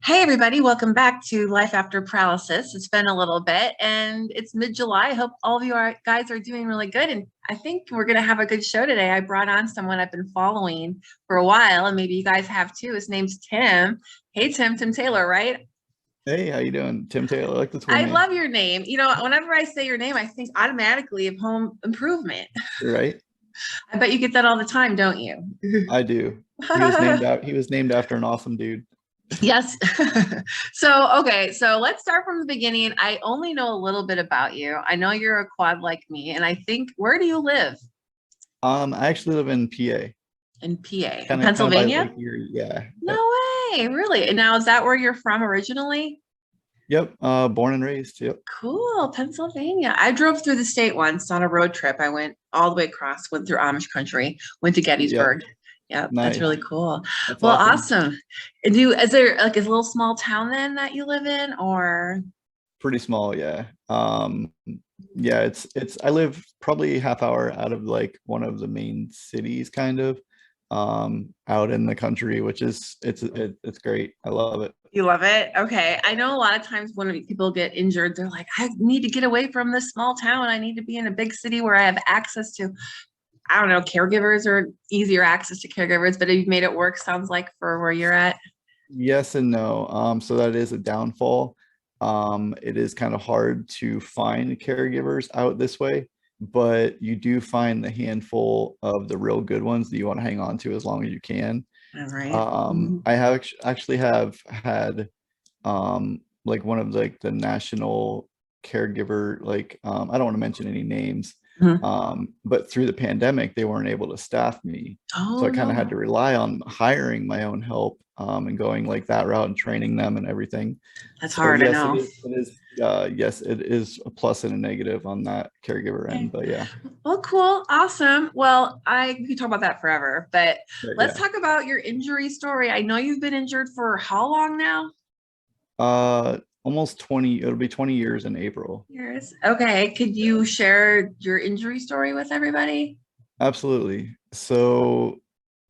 Hey everybody, welcome back to Life After Paralysis. It's been a little bit and it's mid-July. I hope all of you guys are doing really good, and I think we're going to have a good show today. I brought on someone I've been following for a while, and maybe you guys have too. His name's Tim. Hey Tim Taylor, right? Hey, how you doing? Tim Taylor, like the tour I name, love your name. Whenever I say your name, I think automatically of home improvement. right? I bet you get that all the time, don't you? I do. He was named after an awesome dude. Yes. So let's start from the beginning. I only know a little bit about you. I know you're a quad like me, and I think, where do you live? I actually live in PA, In PA, in kind of by Pennsylvania? Lake Erie. Yeah. No Yep. way, really? And now, is that where you're from originally? Yep. Born and raised. Yep. Cool, Pennsylvania. I drove through the state once on a road trip. I went all the way across, went through Amish country, went to Yep. Gettysburg. Yep, that's really Nice. cool. That's Well, awesome. awesome. Is there like a little small town then that you live in, or? Pretty small, yeah. Yeah, it's I live probably half hour out of like one of the main cities, kind of, out in the country, which is it's great. I love it. You love it? Okay. I know a lot of times when people get injured, they're like, I need to get away from this small town. I need to be in a big city where I have access to, I don't know, caregivers or easier access to caregivers, but you've made it work, sounds like, for where you're at. Yes and no. So that is a downfall. It is kind of hard to find caregivers out this way, but you do find the handful of the real good ones that you want to hang on to as long as you can. All right. Mhm. I have actually have had like one of like the national caregiver, like I don't want to mention any names, Mhm. but through the pandemic they weren't able to staff me, so Oh, I kind of had no. to rely on hiring my own help, and going like that route and training them and everything. That's So hard, I yes, know. yes, it is a plus and a negative on that caregiver Okay. end, but yeah. Well, cool. Awesome. Well, we could talk about that forever, but But let's yeah. talk about your injury story. I know you've been injured for how long now? Almost 20, it'll be 20 years in April. Years. Okay. Could you share your injury story with everybody? Absolutely. So,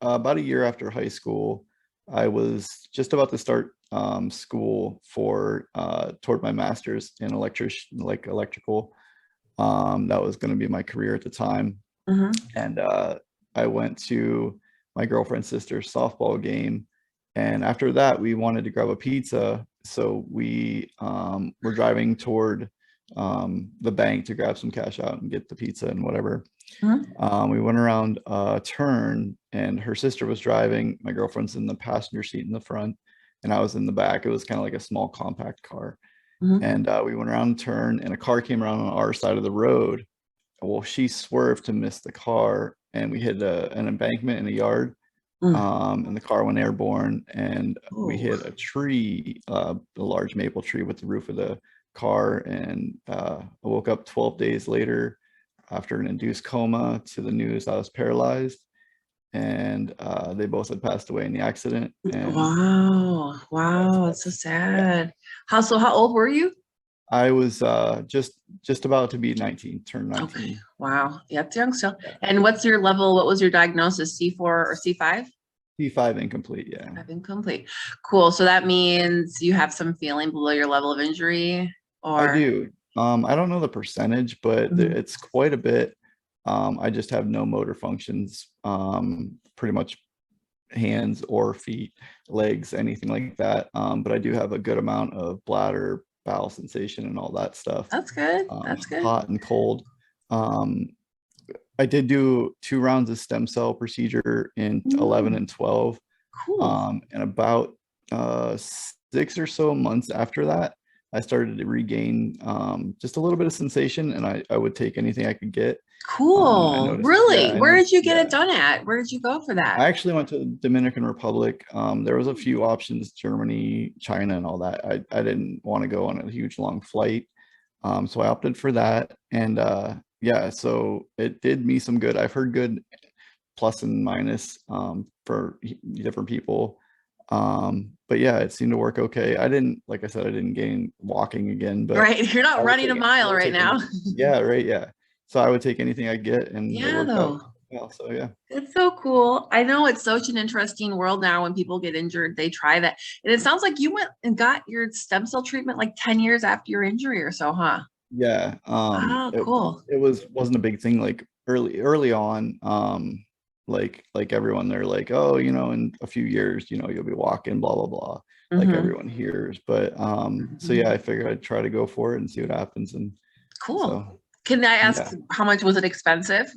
about a year after high school, I was just about to start school for toward my master's in electrical. That was going to be my career at the time, Hmm. and I went to my girlfriend's sister's softball game, and after that, we wanted to grab a pizza. So we were driving toward the bank to grab some cash out and get the pizza and whatever. Hmm. We went around a turn, and her sister was driving. My girlfriend's in the passenger seat in the front, and I was in the back. It was kind of like a small compact car. Hmm. And we went around the turn, and a car came around on our side of the road. Well, she swerved to miss the car, and we hit an embankment in a yard, and the car went airborne, and we Oh, hit a tree, a large maple tree with the roof of the car, and I woke up 12 days later after an induced coma to the news I was paralyzed, and they both had passed away in the accident. And wow. Wow. That's so yeah, sad. How old were you? I was just about to be 19, turned Okay. 19. Wow. Yeah, it's young still. Yeah. And what's your level? What was your diagnosis? C4 or C5? P5 incomplete, yeah. I've been complete. Cool. So that means you have some feeling below your level of injury, I or? do. I don't know the percentage, but Mhm. it's quite a bit. I just have no motor functions, pretty much hands or feet, legs, anything like that. But I do have a good amount of bladder, bowel sensation, and all that stuff, That's good. That's good. hot and cold. Um, I did do 2 rounds of stem cell procedure in 11 Mm, and 12. cool. And about 6 or so months after that, I started to regain just a little bit of sensation, and I would take anything I could get. I Cool. noticed, yeah, Really? I Where noticed, did you get it yeah. done at? Where did you go for that? I actually went to the Dominican Republic. There was a few options, Germany, China, and all that. I didn't want to go on a huge long flight. So I opted for that. And yeah, so it did me some good. I've heard good plus and minus for different people. But yeah, it seemed to work okay. I didn't, like I said, I didn't gain walking again, but Right. You're I not would running a take I mile would right take now. anything. Yeah, right, yeah. So I would take anything I get, and it Yeah, worked out though. well. So yeah. It's so cool. I know it's such an interesting world now. When people get injured, they try that. And it sounds like you went and got your stem cell treatment like 10 years after your injury or so, huh? Yeah, Oh, cool. it wasn't a big thing like early on. Like everyone, they're like, oh, you know, in a few years, you know, you'll be walking, blah blah blah, like Hmm. everyone hears. But so yeah, I figured I'd try to go for it and see what happens. And Cool. so Can I ask yeah, how much was it expensive?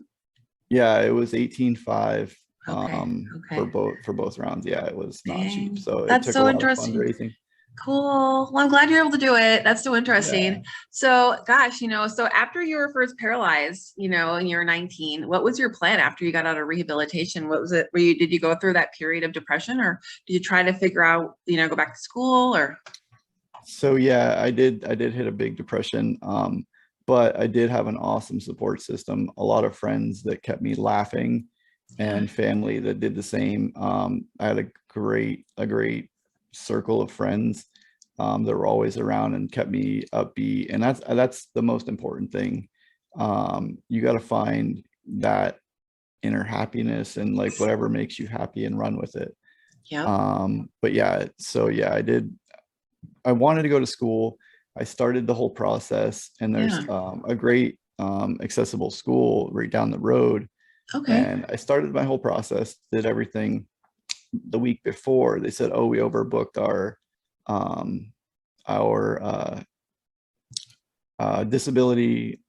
yeah, it was 18.5 Okay. for Okay. both rounds. Yeah, it was not cheap. Dang. So it That's took a so lot of interesting. fundraising. Cool. Well, I'm glad you're able to do it. That's so Yeah. interesting. So, gosh, so after you were first paralyzed, and you were 19, what was your plan after you got out of rehabilitation? What was it? Did you go through that period of depression, or did you try to figure out, go back to school or? So yeah, I did hit a big depression. But I did have an awesome support system, a lot of friends that kept me laughing Yeah. and family that did the same. I had a great circle of friends that were always around and kept me upbeat. And that's the most important thing. You got to find that inner happiness and like whatever makes you happy and run with it. Yep. But yeah, so yeah, I wanted to go to school. I started the whole process, and there's Yeah. a great accessible school right down the road. Okay. And I started my whole process, did everything. The week before, they said, "Oh, we overbooked um, our disability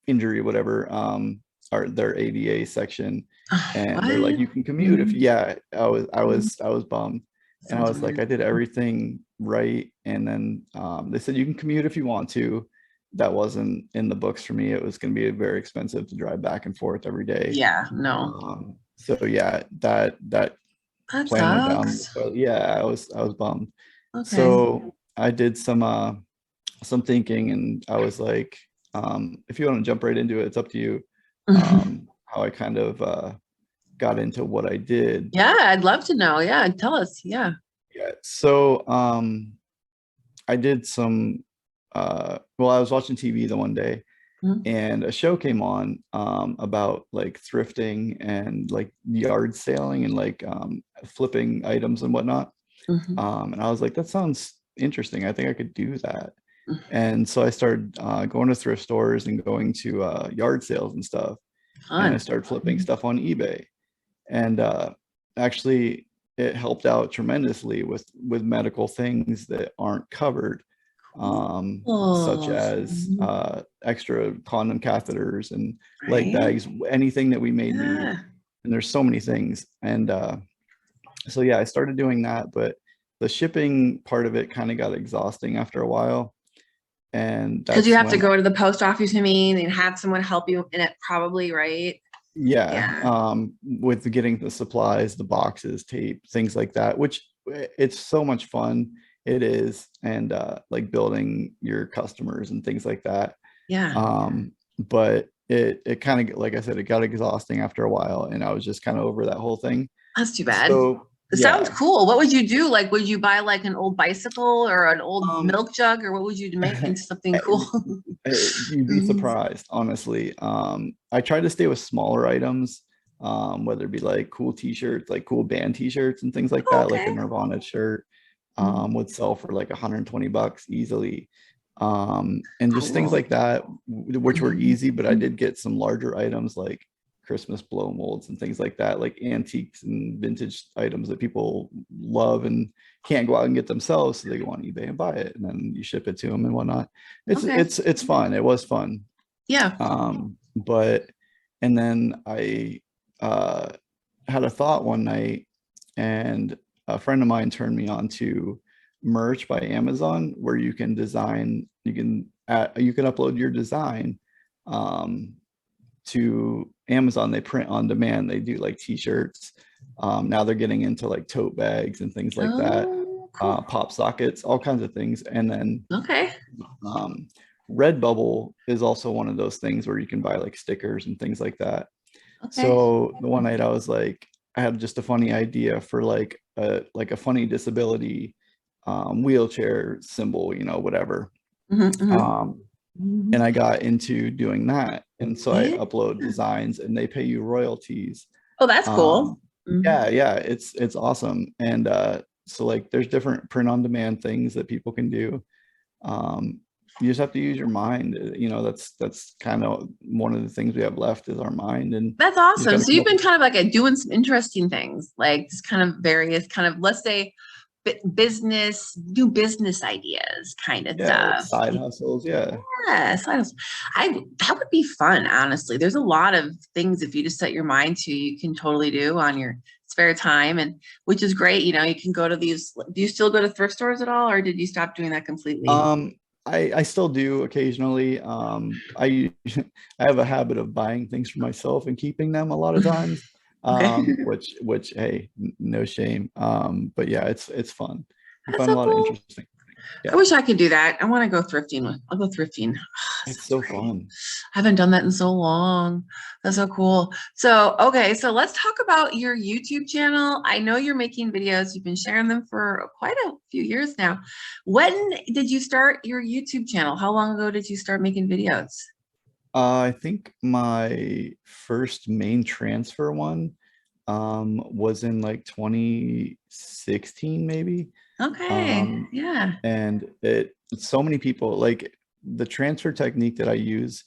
injury, whatever, their ADA section." And they're like, What? "You can commute if." Mhm. Yeah, Mhm. I was bummed, and I Sounds was like, I weird. did everything right. And then they said you can commute if you want to. That wasn't in the books for me. It was going to be very expensive to drive back and forth every day. Yeah, no. So yeah, that That plan went down. sucks. So yeah, I was bummed. Okay. So I did some thinking, and I was like, if you want to jump right into it, it's up to you. How I kind of got into what I did. Yeah, I'd love to know. Yeah, tell us. Yeah. Yeah. So I did some well, I was watching TV the one day, Mhm. and a show came on about like thrifting and like yard sailing and like flipping items and whatnot. Mhm. And I was like, that sounds interesting. I think I could do that. Mhm. And so I started going to thrift stores and going to yard sales and stuff. And I Fun. started flipping Mhm. stuff on eBay. And actually, it helped out tremendously with medical things that aren't covered, such Cool. as Mhm. extra condom catheters and leg Right? bags, anything that we may need. Yeah. And there's so many things. And so yeah, I started doing that, but the shipping part of it kind of got exhausting after a while. And Because you that's have to when, go to the post office, you mean, and have someone help you in it, probably, right? yeah, Yeah. with getting the supplies, the boxes, tape, things like that, which it's so much fun. It is. And like building your customers and things like that. Yeah. But it kind of, like I said, it got exhausting after a while, and I was just kind of over that whole thing. That's too bad. So It sounds yeah, cool. What would you do? Like, would you buy like an old bicycle or an old um, milk jug, or what would you make into something cool? you'd be surprised, honestly. I try to stay with smaller items, whether it be like cool t-shirts, like cool band t-shirts and things like that, like a Okay. Nirvana shirt, Mhm. would sell for like $120 easily. And just things Cool. like that, which were Mhm. easy. But I did get some larger items like Christmas blow molds and things like that, like antiques and vintage items that people love and can't go out and get themselves, so they go on eBay and buy it, and then you ship it to them and whatnot. it's Okay. it's it's fun. It was fun. Yeah. But and then I uh had a thought one night, and a friend of mine turned me on to merch by Amazon, where you can upload your design um to Amazon. They print on demand. They do like t-shirts. Now they're getting into like tote bags and things like that, Oh, cool. pop sockets, all kinds of things. And then Okay. um, Redbubble is also one of those things where you can buy like stickers and things like that. Okay. So the one night I was like, I had just a funny idea for like a funny disability wheelchair symbol, whatever. Hmm. Hmm. Um, Mhm. and I got into doing that. And so I Yeah. upload designs and they pay you royalties. Oh, that's cool. Um, Mhm. yeah, it's awesome. And so like there's different print on demand things that people can do. Um, you just have to use your mind. You know, that's kind of one of the things we have left is our mind, and That's you just awesome. got to So come you've up been with, kind of like doing some interesting things, like just kind of various kind of, let's say, business, new business ideas kind of yeah, like stuff. side hustles. Yeah. Yes, that would be fun, honestly. There's a lot of things if you just set your mind to, you can totally do on your spare time, and which is great. You know, you can go to these. Do you still go to thrift stores at all, or did you stop doing that completely? Um, I still do occasionally. I I have a habit of buying things for myself and keeping them a lot of times. Okay. Which hey, no shame. But yeah, it's fun. You That's find a so lot of cool. interesting. I Yeah, wish I could do that. I want to go thrifting. I'll go thrifting. it's Sounds so great. fun. I haven't done that in so long. That's so cool. So, okay, so let's talk about your YouTube channel. I know you're making videos. You've been sharing them for quite a few years now. When did you start your YouTube channel? How long ago did you start making videos? I think my first main transfer one was in like 2016 maybe. Okay, Um, yeah, and so many people like the transfer technique that I use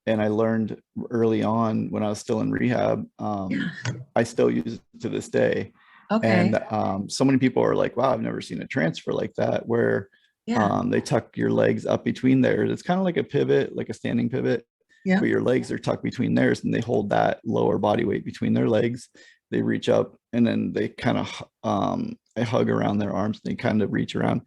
and I learned early on when I was still in rehab. yeah, I still use it to this day. okay, And so many people are like, wow, I've never seen a transfer like that where yeah, they tuck your legs up between theirs. It's kind of like a pivot, like a standing pivot, yeah. but your legs are tucked between theirs and they hold that lower body weight between their legs. They reach up and then they kind of I hug around their arms and they kind of reach around.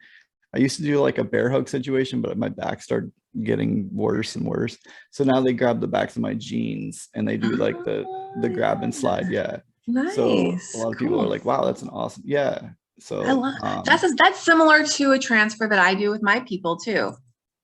I used to do like a bear hug situation, but my back started getting worse and worse. So now they grab the backs of my jeans and they do like the Oh, grab and slide. yeah. Yeah. So a Nice, lot of people are cool. like, wow, that's an awesome. Yeah. I So love that's similar to a transfer that I do with my people too.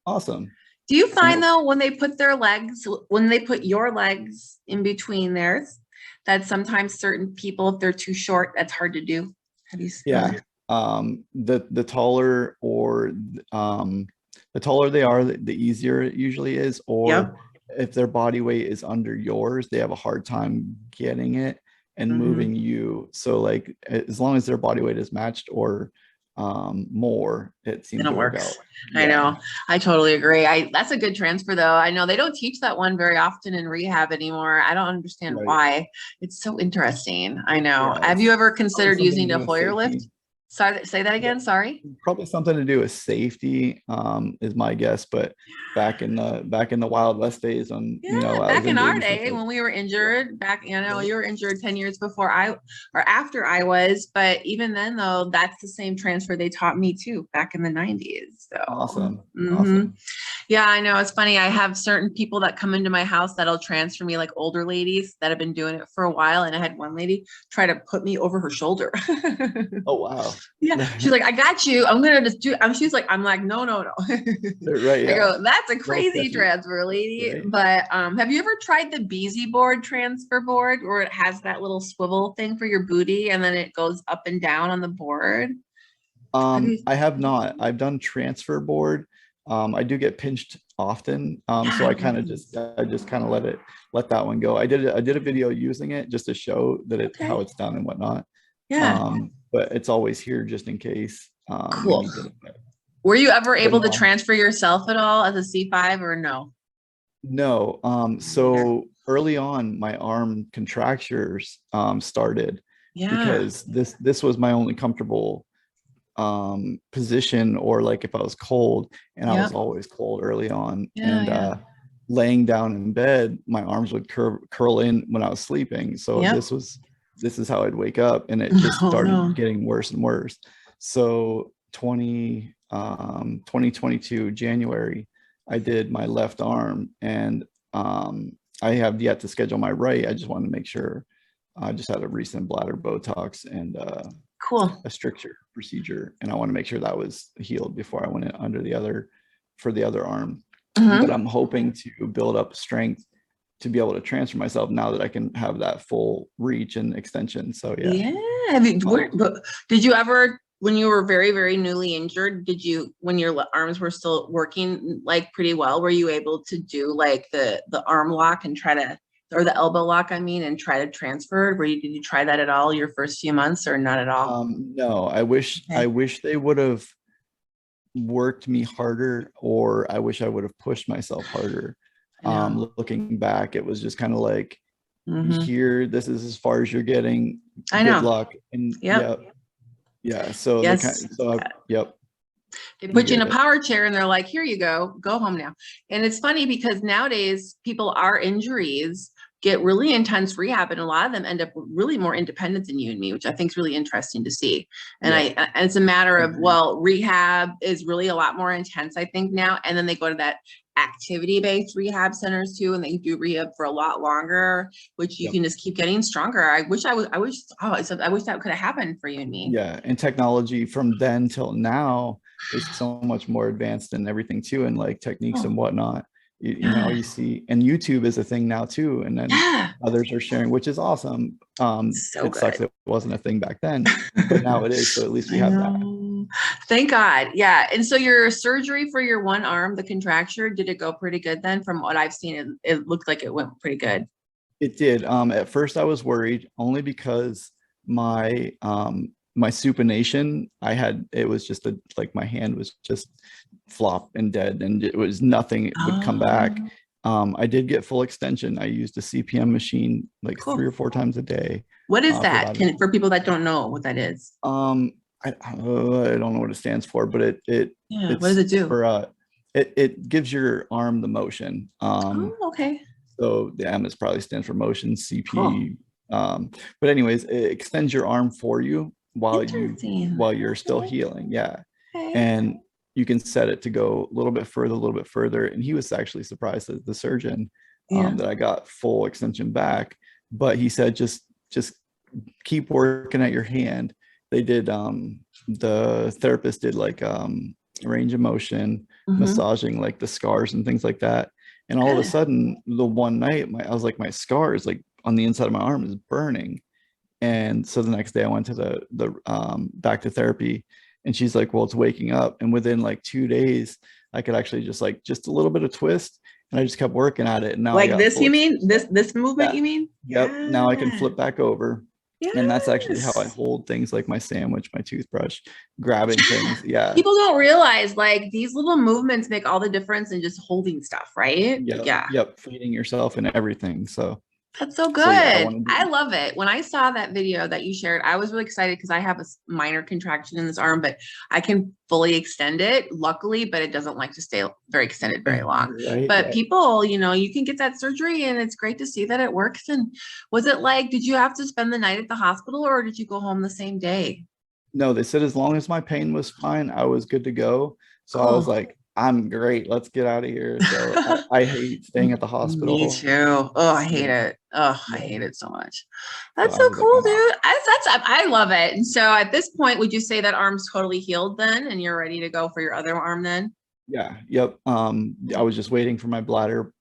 awesome. Do you And find though when they put their legs, when they put your legs in between theirs, that sometimes certain people, if they're too short, that's hard to do? Have you yeah, the taller or um the taller they are, the easier it usually is. Or Yep. if their body weight is under yours, they have a hard time getting it and Hmm. moving you. So like as long as their body weight is matched or more, it Then seems it to work out. works. I Yeah, know. I totally agree. That's a good transfer though. I know they don't teach that one very often in rehab anymore. I don't understand right. why. It's so interesting. I know. Yeah, Have you it's ever probably considered something to using do a with Hoyer lift? safety. Sorry, say that again. Sorry. Probably something to do with safety, is my guess. But back in the Wild West days when Yeah, I was back in injured our and stuff day like when we were yeah, injured, back, right. you were injured 10 years before or after I was, but even then though, that's the same transfer they taught me too back in the 90s. So, Awesome, mhm. awesome. Yeah, I know. It's funny. I have certain people that come into my house that'll transfer me, like older ladies that have been doing it for a while. And I had one lady try to put me over her shoulder. Oh wow. Yeah, she's like, I got you. I'm gonna just do. She's like, I'm like, no, no, no. Right, I yeah. go, that's a Well crazy sketchy, transfer, lady. right? But have you ever tried the Beezy board transfer board, where it has that little swivel thing for your booty, and then it goes up and down on the board? Have you? I have not. I've done transfer board. I do get pinched often. So I just kind of let that one go. I did a video using it just to show that how Okay. it's done and whatnot. Yeah. But it's always here just in case we Cool. need to. Were you ever But able to no, transfer yourself at all as a C5 or no? no. Me neither. So early on, my arm contractures started Yeah. because this was my only comfortable position, or like if I was cold, and I was Yep. always cold early on. Yeah. And Yeah. laying down in bed, my arms would curl in when I was sleeping. So Yep. this is how I'd wake up, and it just Oh started no. getting worse and worse. So 2022 January, I did my left arm, and I have yet to schedule my right. I just wanted to make sure. I just had a recent bladder Botox and Cool. a stricture procedure, and I want to make sure that was healed before I went in under the other for the other arm. But Hmm. I'm hoping to build up strength to be able to transfer myself now that I can have that full reach and extension. So yeah. Yeah. Have you, Um, did you ever when you were very, very newly injured, did you, when your arms were still working like pretty well, were you able to do like the arm lock and try to, or the elbow lock, I mean, and try to transfer? Did you try that at all your first few months or not at all? No, I wish they would have worked me harder, or I wish I would have pushed myself harder. Looking back, it was just kind of like, here, this is as far as you're getting. Good luck. And yeah. So yep. They put you in a power chair and they're like, here you go home now. And it's funny because nowadays our injuries get really intense rehab, and a lot of them end up really more independent than you and me, which I think is really interesting to see. And and it's a matter of, well, rehab is really a lot more intense, I think, now. And then they go to that activity-based rehab centers too, and they do rehab for a lot longer, which you can just keep getting stronger. I wish that could have happened for you and me. Yeah, and technology from then till now is so much more advanced and everything too, and like techniques and whatnot. You know, you see, and YouTube is a thing now too, and then others are sharing, which is awesome. It sucks it wasn't a thing back then, but now it is, so at least we have that. Thank God. Yeah. And so your surgery for your one arm, the contracture, did it go pretty good then? From what I've seen, it looked like it went pretty good. It did. At first I was worried, only because my supination, it was just like my hand was just flop and dead, and it was nothing. It would come back. I did get full extension. I used a CPM machine like 3 or 4 times a day. What is that? For people that don't know what that is? I don't know what it stands for, but what does it do? It gives your arm the motion. Okay. So the M is probably stands for motion, CP. But anyways, it extends your arm for you while you're still healing. Yeah. Okay. And you can set it to go a little bit further. And he was actually surprised, as the surgeon, that I got full extension back. But he said, just keep working at your hand. They did, the therapist did like range of motion, massaging like the scars and things like that. And all of a sudden, the one night, I was like, my scars like on the inside of my arm is burning. And so the next day I went to the back to therapy, and she's like, well, it's waking up. And within like 2 days, I could actually just a little bit of twist, and I just kept working at it. And now like this, you mean this movement, you mean? Yep. Yeah. Now I can flip back over. Yes. And that's actually how I hold things like my sandwich, my toothbrush, grabbing things. Yeah. People don't realize like these little movements make all the difference in just holding stuff, right? Yep. Yep. Feeding yourself and everything. So that's so good. So, yeah, I love it. When I saw that video that you shared, I was really excited because I have a minor contraction in this arm, but I can fully extend it, luckily, but it doesn't like to stay very extended very long. Right, but people, you can get that surgery, and it's great to see that it works. And was it like, did you have to spend the night at the hospital, or did you go home the same day? No, they said as long as my pain was fine, I was good to go. So I was like, I'm great. Let's get out of here. So I hate staying at the hospital. Me too. Oh, I hate it. Oh, I hate it so much. That's so cool, dude. I love it. And so at this point, would you say that arm's totally healed then, and you're ready to go for your other arm then? Yeah. Yep. I was just waiting for my bladder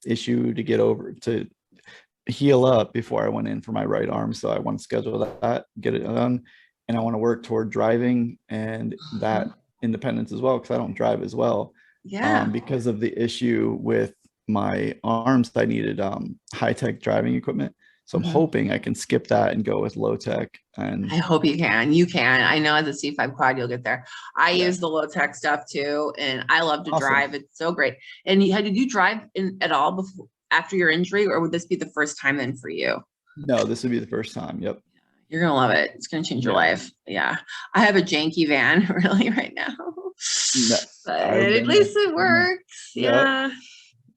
issue to get over, to heal up before I went in for my right arm. So I want to schedule that, get it done. And I want to work toward driving and that independence as well, because I don't drive as well. Yeah. Because of the issue with my arms, I needed high-tech driving equipment. So I'm hoping I can skip that and go with low-tech. And I hope you can. You can. I know as a C5 quad, you'll get there. I use the low-tech stuff too, and I love to drive. It's so great. And did you drive at all before, after your injury, or would this be the first time then for you? No, this would be the first time. Yep. You're going to love it. It's going to change your life. Yeah. I have a janky van really right now, but at least it works. Yeah.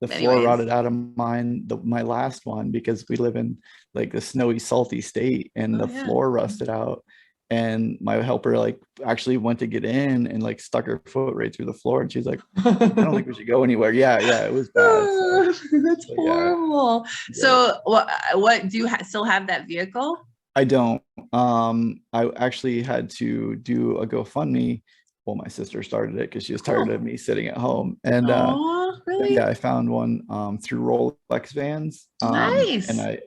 The floor rotted out of mine, my last one, because we live in like the snowy, salty state, and the floor rusted out. And my helper like actually went to get in and like stuck her foot right through the floor. And she's like, I don't think we should go anywhere. Yeah, it was bad. That's horrible. Yeah. So what do you still have that vehicle? I don't. I actually had to do a GoFundMe. Well, my sister started it because she was tired of me sitting at home. And really? Yeah, I found one through Rolex Vans. Nice. And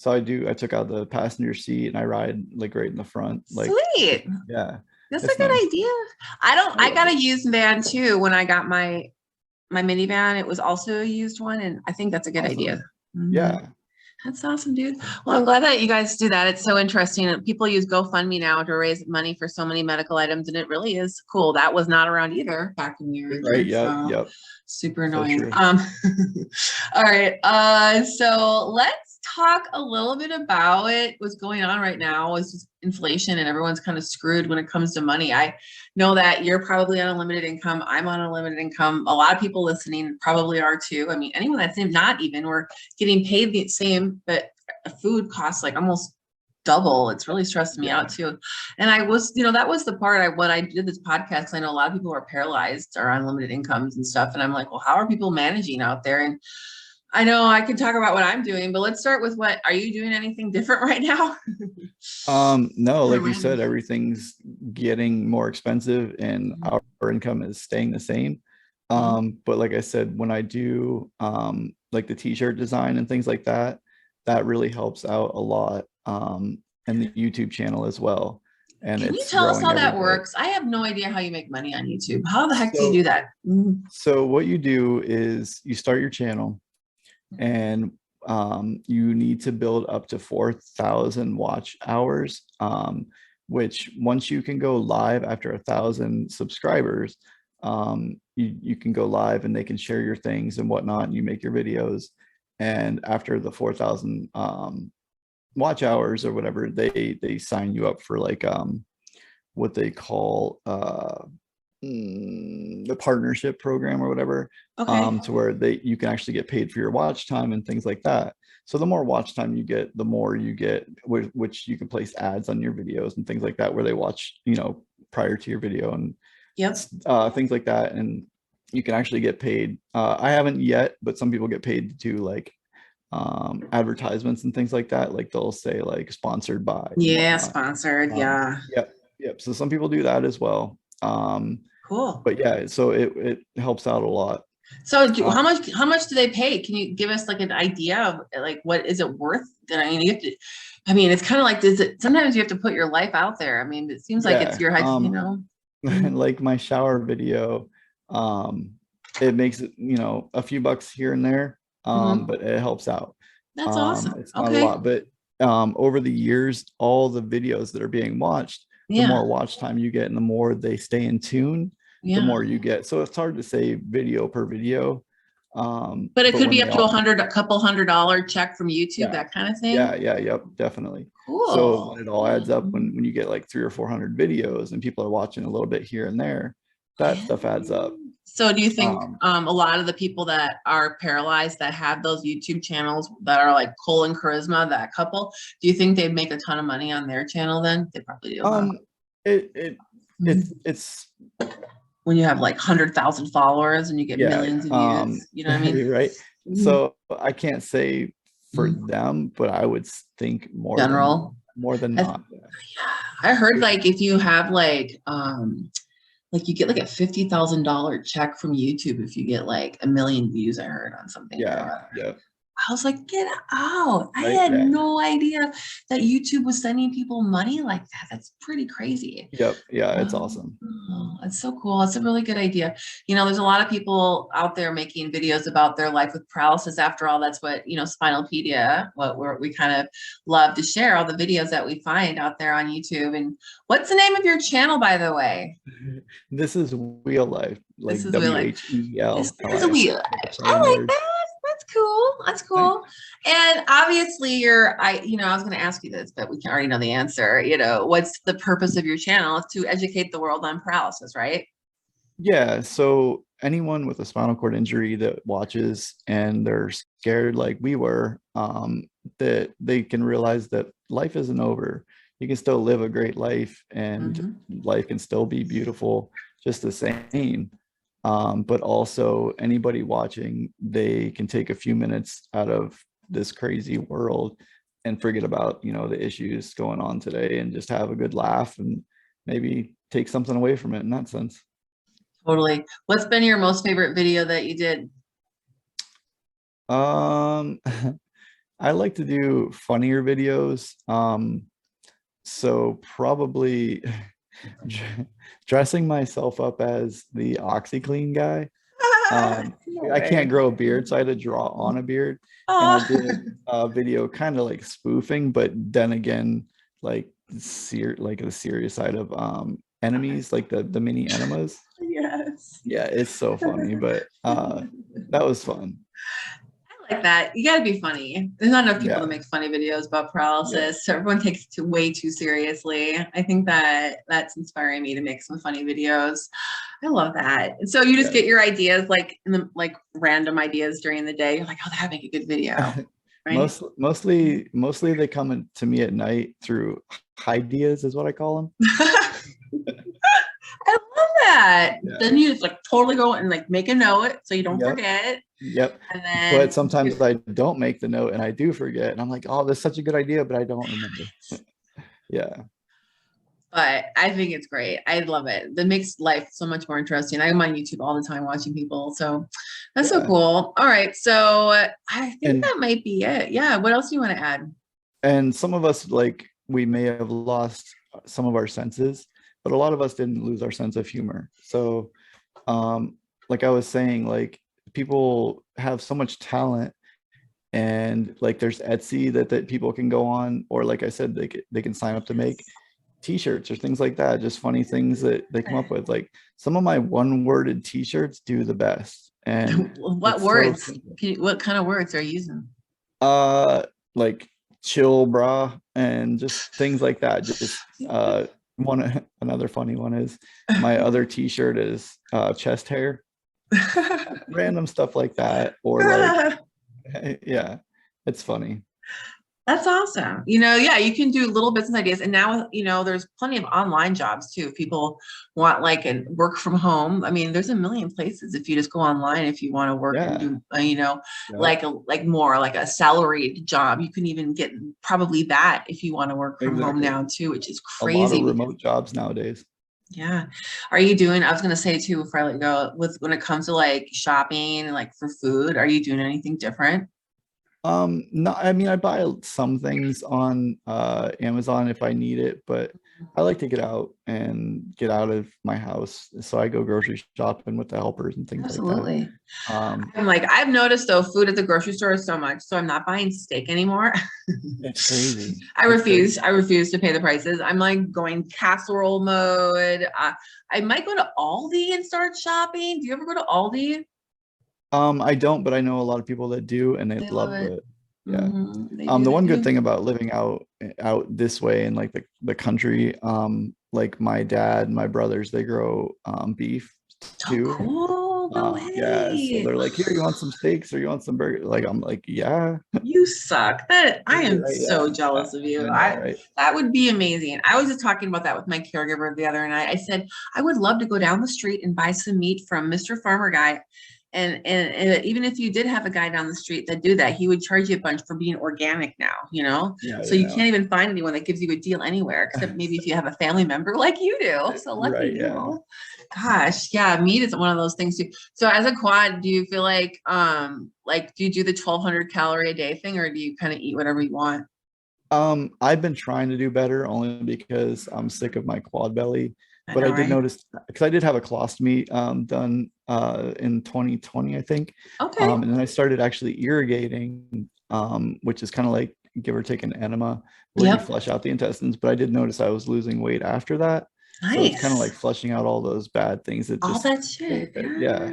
So I took out the passenger seat and I ride like right in the front. Like, Sweet. yeah, That's a it's good nice. idea. I I love got a it. used van too when I got my minivan. It was also a used one, and I think that's a good idea. Awesome. Mhm. Yeah. That's awesome, dude. Well, I'm glad that you guys do that. It's so interesting. And people use GoFundMe now to raise money for so many medical items, and it really is cool. That was not around either back when we were a Right. kid, Yep. so Yep. super So annoying. true. All right. So let's talk a little bit about what's going on right now is just inflation, and everyone's kind of screwed when it comes to money. I know that you're probably on a limited income. I'm on a limited income. A lot of people listening probably are too. I mean, anyone that's not even, we're getting paid the same, but food costs like almost double. It's really stressing me Yeah. out too. And I was, that was the part when I did this podcast, 'cause I know a lot of people are paralyzed or on limited incomes and stuff. And I'm like, well, how are people managing out there? And I know I can talk about what I'm doing, but let's start with are you doing anything different right now? No, Or like you said, when? everything's getting more expensive and Mhm. our income is staying the same. Mhm. But like I said, when I do like the t-shirt design and things like that, that really helps out a lot. And the YouTube channel as well. And Can you it's tell us growing how every that day. works? I have no idea how you make money on YouTube. How the heck do you So do that? Mhm. so what you do is you start your channel and you need to build up to 4,000 watch hours, which once you can go live after 1,000 subscribers, you can go live and they can share your things and whatnot, and you make your videos. And after the 4,000 watch hours or whatever, they sign you up for like what they call the partnership program or whatever, Okay. to where you can actually get paid for your watch time and things like that. So the more watch time you get, the more you get, which you can place ads on your videos and things like that, where they watch, prior to your video and Yep. things like that. And you can actually get paid. I haven't yet, but some people get paid to do like advertisements and things like that. Like they'll say like sponsored by and Yeah, whatnot. sponsored. Yeah. Yep, yep. So some people do that as well. Cool. But yeah, so it helps out a lot. So Uh, how much do they pay? Can you give us like an idea of like what is it worth? That I mean, you have to. I mean, it's kind of like does it? Sometimes you have to put your life out there. I mean, it seems like it's yeah, your, Mhm. like my shower video, um, it makes it, a few bucks here and there, Mhm. but it helps out. That's awesome. It's not a Okay. lot, but over the years, all the videos that are being watched, the Yeah. more watch time you get and the more they stay in tune, the Yeah. more you get. So it's hard to say video per video. But it But could when be they up to all, a couple $100 check from YouTube, yeah, that kind of thing. yeah, yep, definitely. So when Cool. it all adds up, when you get like 300 or 400 videos and people are watching a little bit here and there, that Yeah. stuff adds up. So do you think Um, a lot of the people that are paralyzed that have those YouTube channels that are like Cole and Charisma, that couple, do you think they'd make a ton of money on their channel then? They probably do, huh? um, it it Mhm. it's When you have like 100,000 followers and you get yeah, millions of views, you know what I mean? right. Mhm. So I can't say for Mhm. them, but I would think General. more than I, not. Yeah. I heard For like if you have like you get like a $50,000 check from YouTube if you get like a million views, I heard on something or yeah, other. yeah, I was like, get out. I right, had yeah, no idea that YouTube was sending people money like that. That's pretty crazy. yep, yeah. It's awesome. Oh, that's so cool. That's a really good idea. There's a lot of people out there making videos about their life with paralysis. After all, that's what, Spinalpedia, we kind of love to share all the videos that we find out there on YouTube. And what's the name of your channel, by the way? This is Wheel Life, This like is really This is a WHEELLIFE, wheel. like a play I on like words. that. That's cool. That's Thanks. cool. And obviously I was going to ask you this, but we can already know the answer. What's the purpose of your channel? Is to educate the world on paralysis, right? Yeah, so anyone with a spinal cord injury that watches and they're scared like we were, that they can realize that life isn't over. You can still live a great life and Mhm. life can still be beautiful just the same. But also anybody watching, they can take a few minutes out of this crazy world and forget about, the issues going on today and just have a good laugh and maybe take something away from it in that sense. Totally. What's been your most favorite video that you did? Um, I like to do funnier videos. So probably dressing myself up as the OxyClean guy. No I can't way. grow a beard, so I had to draw on a beard. And I Oh, did a video kind of like spoofing, but then again, like like the serious side of enemies, like the mini enemas. yes. Yeah, it's so funny, but that was fun. I like that. You gotta be funny. There's not enough people that Yeah, make funny videos about yeah, paralysis, so everyone takes it way too seriously. I think that that's inspiring me to make some funny videos. I love that. And so you just yeah. get your ideas like in the like random ideas during the day. You're like, oh, that'd make a good video, right? Mostly they come to me at night through ideas is what I call them. I love that. Yeah. Then you just like totally go and like make a note so you don't Yep. forget. Yep. And But then sometimes I don't make the note and I do forget. And I'm like, oh, that's such a good idea, but I don't remember. Yeah. but I think it's great. I love it. That makes life so much more interesting. I'm on YouTube all the time watching people. So that's so Yeah. cool. All right. So I think And that might be it. Yeah. What else do you want to add? some of us like we may have lost some of our senses, but a lot of us didn't lose our sense of humor. So like I was saying, like people have so much talent and like there's Etsy that people can go on, or like I said, they can sign up to make t-shirts or things like that, just funny things that they come up with. Like some of my one-worded t-shirts do the best, and What it's so words? simple. What kind of words are you using? uh like chill bra and just things like that. Just one another funny one is my other t-shirt is chest hair, random stuff like that, or like yeah, it's funny. That's awesome. Yeah, you can do little business ideas. And now, there's plenty of online jobs too. If people want like and work from home. I mean, there's a million places if you just go online if you want to work and Yeah. do, Yep. like more like a salaried job. You can even get probably that if you want to work from home Exactly. now too, which is A lot of crazy. remote jobs nowadays. Yeah. Are you doing, I was gonna say too, before I let you go, with when it comes to like shopping and like for food, are you doing anything different? No, I mean I buy some things on Amazon if I need it, but I like to get out and get out of my house. So I go grocery shopping with the helpers and things like that. Absolutely. Um, I'm like, I've noticed though, food at the grocery store is so much, so I'm not buying steak anymore. it's crazy. I It's crazy. refuse. I refuse to pay the prices. I'm like going casserole mode. I might go to Aldi and start shopping. Do you ever go to Aldi? I don't, but I know a lot of people that do and they They love love it. it. Yeah. They do. The They one good do. thing about living out this way in like the country, like my dad, my brothers, they grow beef Oh, too. cool. No Yeah, so way. they're like, here, you want some steaks or you want some burger? Like I'm like, yeah. You suck. That I am Yeah, so jealous of you. I know, right? That would be amazing. I was just talking about that with my caregiver the other night. I said I would love to go down the street and buy some meat from Mr. Farmer Guy. And even if you did have a guy down the street that do that, he would charge you a bunch for being organic now. Yeah, So you yeah. can't even find anyone that gives you a deal anywhere, except maybe if you have a family member like you do. So lucky Right, yeah. you. Gosh, yeah, meat is one of those things too. So as a quad, do you feel like do you do the 1,200 calorie a day thing, or do you kind of eat whatever you want? I've been trying to do better only because I'm sick of my quad belly. I But know, I did right? notice because I did have a colostomy done in 2020, I think. Okay. And then I started actually irrigating, which is kind of like give or take an enema where you Yep. flush out the intestines. But I did notice I was losing weight after that. So it's kind of Nice. like flushing out all those bad things that All just that stay shit. there. Yeah.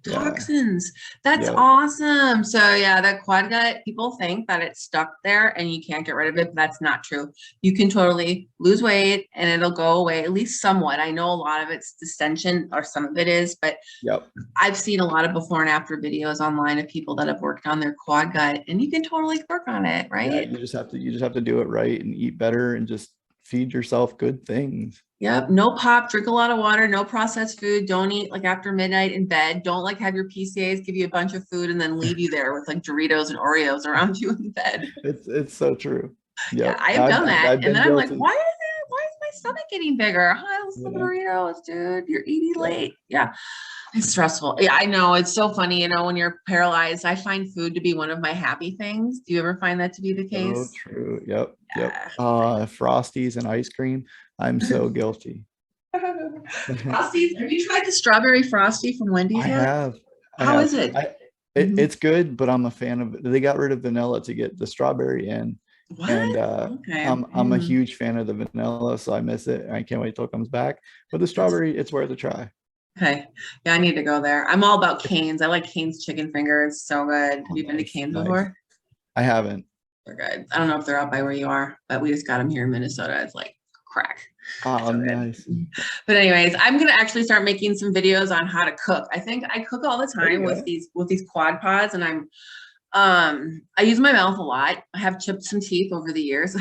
Yeah, yeah, Toxins. That's yeah. awesome. So yeah, that quad gut, people think that it's stuck there and you can't get rid of it, but that's not true. You can totally lose weight and it'll go away, at least somewhat. I know a lot of it's distension or some of it is, but Yep. I've seen a lot of before and after videos online of people that have worked on their quad gut and you can totally work on it, Yeah, right? you just have to do it right and eat better and just feed yourself good things. Yep. No pop, drink a lot of water, no processed food. Don't eat like after midnight in bed. Don't like have your PCAs give you a bunch of food and then leave you there with like Doritos and Oreos around you in bed. It's so true. Yeah, Yep. I have done that. I've And been then I'm like, guilty. why is my stomach getting bigger? Hi, some Yeah. Doritos, dude. You're eating Yep. late. Yeah. It's stressful. Yeah, I know. It's so funny. You know, when you're paralyzed, I find food to be one of my happy things. Do you ever find that to be the So case? true. Yep. Yep. Yeah. Frosties and ice cream. I'm so guilty. Frosties. Have you tried the strawberry frosty from I Wendy's yet? have. I How have. is it? Mhm. It's good, but I'm a fan of it. They got rid of vanilla to get the strawberry in. And What? Okay. I'm a huge fan of the vanilla, so I miss it. I can't wait till it comes back. But the That's strawberry, it's worth a try. okay. Yeah, I need to go there. I'm all about Cane's. I like Cane's chicken fingers. So good. Have Oh, you been to nice, Cane's nice. before? I haven't. They're good. I don't know if they're out by where you are, but we just got them here in Minnesota. It's like crack. Oh, So good. nice. But anyways, I'm gonna actually start making some videos on how to cook. I think I cook all the There time you with go. these quad pods, and I use my mouth a lot. I have chipped some teeth over the years.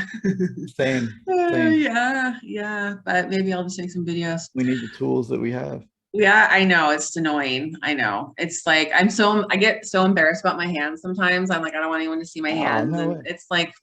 Same, same. Yeah, yeah. But maybe I'll just make some videos. We need the tools that we have. Yeah, I know. It's annoying. I know. It's like I get so embarrassed about my hands sometimes. I'm like, I don't want anyone to see my Oh, hands. no And way. it's like,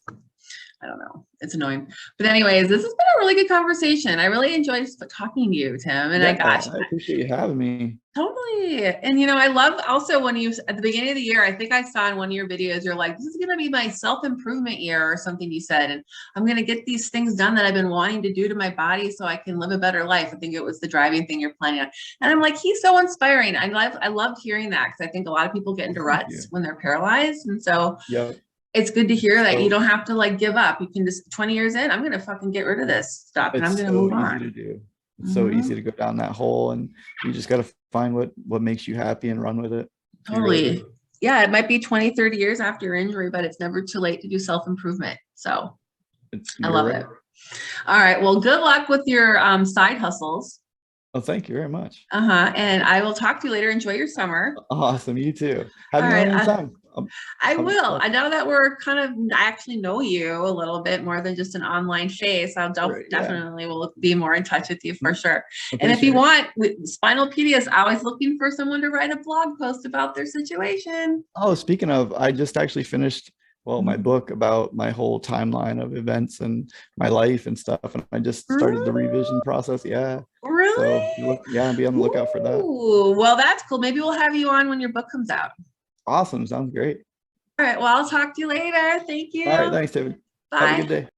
I don't know. It's annoying. But anyways, this has been a really good conversation. I really enjoyed Yeah, talking to you, Tim. And I gosh, I appreciate you having me. totally. And you know, I love also when you at the beginning of the year, I think I saw in one of your videos, you're like, this is gonna be my self-improvement year or something you said. And I'm gonna get these things done that I've been wanting to do to my body so I can live a better life. I think it was the driving thing you're planning on. And I'm like, he's so inspiring. I loved hearing that because I think a lot of people get into Well, thank you. ruts when they're paralyzed. And so Yep. it's good to hear that you So don't have to like give up. You can just 20 years in, I'm gonna fucking get rid of this stuff and I'm it's gonna so move easy on. to do. It's so Mhm. easy to go down that hole, and you just got to find what makes you happy and run with it. You really Totally. do. Yeah, it might be 20, 30 years after your injury, but it's never too late to do self-improvement. So I You're love right. it. All right. Well, good luck with your side hustles. Oh, thank you very much. And I will talk to you later. Enjoy your summer. Awesome. You too. Have All me on right. anytime. I I'm, will. I know that we're kind of, I actually know you a little bit more than just an online face. I'll great. Yeah. definitely will be more in touch with you for sure. And if you Appreciate it. want, Spinalpedia is always looking for someone to write a blog post about their situation. Oh, speaking of, I just actually finished, well, my Mhm. book about my whole timeline of events and my life and stuff. And I just started the revision process. Yeah. Really? So yeah, be on the lookout for that. Ooh, well, that's cool. Maybe we'll have you on when your book comes out. Awesome. Sounds great. All right. Well, I'll talk to you later. Thank All right. you. Thanks, David. Have a good Bye. day.